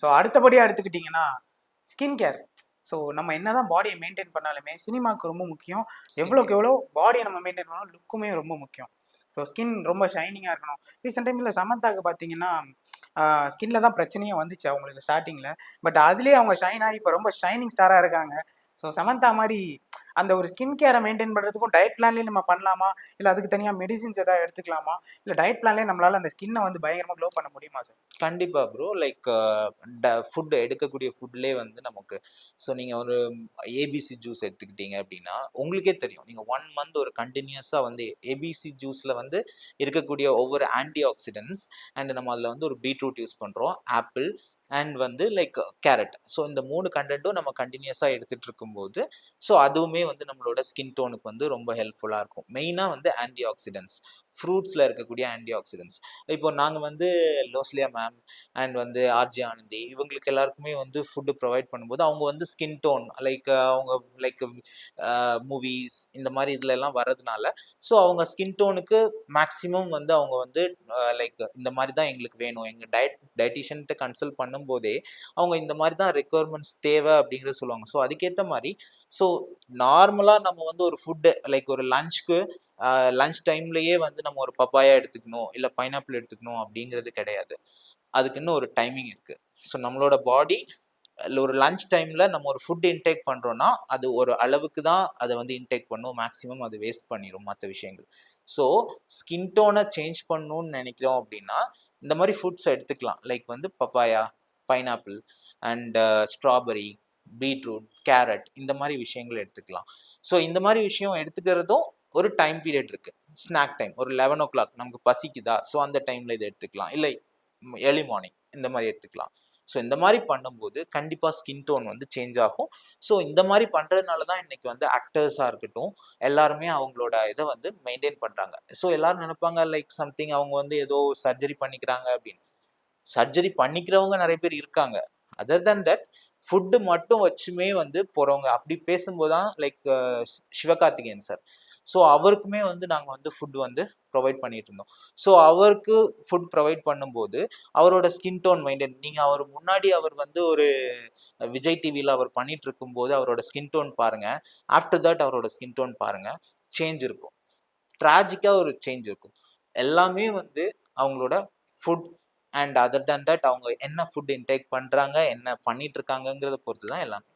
So அடுத்தபடியாக எடுத்துக்கிட்டிங்கன்னா skin care. So நம்ம என்னதான் பாடியை மெயின்டைன் பண்ணாலுமே சினிமாவுக்கு ரொம்ப முக்கியம். எவ்வளோக்கு எவ்வளோ பாடியை நம்ம மெயின்டைன் பண்ணாலும் லுக்குமே ரொம்ப முக்கியம். ஸோ ஸ்கின் ரொம்ப ஷைனிங்காக இருக்கணும். ரீசெண்ட் டைமில் சமந்தாக்கு பார்த்தீங்கன்னா ஸ்கின்ல தான் பிரச்சனையே வந்துச்சு அவங்களுக்கு ஸ்டார்டிங்கில். பட் அதுலேயே அவங்க ஷைன் ஆகி இப்போ ரொம்ப ஷைனிங் ஸ்டாராக இருக்காங்க. ஸோ சமந்தா மாதிரி அந்த ஒரு ஸ்கின் கேரை மெயின்டைன் பண்ணுறதுக்கும் டயட் பிளான்லேயே நம்ம பண்ணலாமா, இல்லை அதுக்கு தனியாக மெடிசின்ஸ் ஏதாவது எடுத்துக்கலாமா, இல்லை டயட் பிளான்லேயே நம்மளால் அந்த ஸ்கின்னை வந்து பயங்கரமாக க்ளோ பண்ண முடியுமா சார்? கண்டிப்பா ப்ரோ. லைக் ஃபுட் எடுக்கக்கூடிய ஃபுட்லேயே வந்து நமக்கு நீங்க ஒரு ஏபிசி ஜூஸ் எடுத்துக்கிட்டீங்க அப்படின்னா உங்களுக்கே தெரியும். நீங்க 1 மந்த் ஒரு கண்டினியூஸா வந்து ஏபிசி ஜூஸ்ல வந்து இருக்கக்கூடிய ஒவ்வொரு ஆன்டி ஆக்சிடென்ட்ஸ் அண்ட் நம்ம அதுல வந்து ஒரு பீட்ரூட் யூஸ் பண்றோம், ஆப்பிள் அண்ட் வந்து லைக் கேரட். இந்த 3 கண்டென்ட்டும் நம்ம கண்டினியூஸா எடுத்துட்டு இருக்கும்போது அதுவுமே வந்து நம்மளோட ஸ்கின் டோனுக்கு வந்து ரொம்ப ஹெல்ப்ஃபுல்லா இருக்கும். மெயினா வந்து ஆன்டி ஆக்சிடென்ட்ஸ், ஃப்ரூட்ஸ்ல இருக்கக்கூடிய ஆன்டி ஆக்சிடென்ட்ஸ். இப்போ நாங்க வந்து லோஸ்லியா மேம் அண்ட் வந்து ஆர்ஜி ஆனந்தி இவங்களுக்கு எல்லாருக்குமே வந்து ஃபுட்டு ப்ரொவைட் பண்ணும்போது அவங்க வந்து ஸ்கின் டோன் லைக் அவங்க லைக் மூவிஸ் இந்த மாதிரி இதுல எல்லாம் வர்றதுனால அவங்க ஸ்கின் டோனுக்கு மேக்ஸிமம் வந்து அவங்க வந்து லைக் இந்த மாதிரி தான் எங்களுக்கு வேணும், எங்க டயட்டிஷியன்ட்ட கன்சல்ட் பண்ணும்போதே அவங்க இந்த மாதிரி தான் ரெக்குயர்மெண்ட்ஸ் தேவை அப்படிங்கிறத சொல்லுவாங்க. அதுக்கேற்ற மாதிரி நார்மலா நம்ம வந்து ஒரு ஃபுட்டு லைக் ஒரு லஞ்ச் டைம்லயே வந்து நம்ம ஒரு பப்பாயா எடுத்துக்கணும் இல்லை பைனாப்பிள் எடுத்துக்கணும் அப்படிங்கிறது கிடையாது. அதுக்கு இன்னும் ஒரு டைமிங் இருக்கு. நம்மளோட பாடி ஒரு லஞ்ச் டைம்ல நம்ம ஒரு ஃபுட் இன்டேக் பண்றோம்னா அது ஒரு அளவுக்கு தான் அதை வந்து இன்டேக் பண்ணும், மேக்ஸிமம் அது வேஸ்ட் பண்ணிடும் மற்ற விஷயங்கள். ஸோ ஸ்கின் டோனை சேஞ்ச் பண்ணணும்னு நினைக்கிறோம் அப்படின்னா இந்த மாதிரி ஃபுட்ஸ் எடுத்துக்கலாம். லைக் வந்து papaya, pineapple and strawberry, beetroot, carrot இந்த மாதிரி விஷயங்கள் எடுத்துக்கலாம். இந்த மாதிரி விஷயம் எடுத்துக்கிறதும் ஒரு டைம் பீரியட் இருக்கு. ஸ்நாக் டைம் ஒரு 11 o'clock நமக்கு பசிக்குதா, அந்த டைம்ல இதை எடுத்துக்கலாம், இல்லை ஏர்லி மார்னிங் இந்த மாதிரி எடுத்துக்கலாம். இந்த மாதிரி பண்ணும்போது கண்டிப்பா ஸ்கின் டோன் வந்து சேஞ்ச் ஆகும். இந்த மாதிரி பண்றதுனால தான் இன்னைக்கு வந்து ஆக்டர்ஸா இருக்கட்டும் எல்லாருமே அவங்களோட இதை வந்து மெயின்டைன் பண்றாங்க. எல்லாரும் நினைப்பாங்க லைக் சம்திங் அவங்க வந்து ஏதோ சர்ஜரி பண்ணிக்கிறாங்க அப்படின்னு. சர்ஜரி பண்ணிக்கிறவங்க நிறைய பேர் இருக்காங்க. அதர் தன் தட் ஃபுட்டு மட்டும் வச்சுமே வந்து போறவங்க அப்படி பேசும்போது தான் லைக் சிவகார்த்திகேயன் சார். அவருக்குமே வந்து நாங்கள் வந்து ஃபுட் வந்து ப்ரொவைட் பண்ணிட்டு இருந்தோம். அவருக்கு ஃபுட் ப்ரொவைட் பண்ணும்போது அவரோட ஸ்கின் டோன் மெயின்டைன், நீங்கள் அவர் முன்னாடி அவர் வந்து ஒரு விஜய் டிவியில் அவர் பண்ணிட்டு இருக்கும்போது அவரோட ஸ்கின் டோன் பாருங்க, ஆஃப்டர் தட் அவரோட ஸ்கின் டோன் பாருங்க, சேஞ்ச் இருக்கும். ட்ராஜிக்காக ஒரு சேஞ்ச் இருக்கும். எல்லாமே வந்து அவங்களோட food and other than that அவங்க என்ன ஃபுட் இன்டேக் பண்ணுறாங்க, என்ன பண்ணிட்டு இருக்காங்கங்கிறத பொறுத்து தான் எல்லாமே.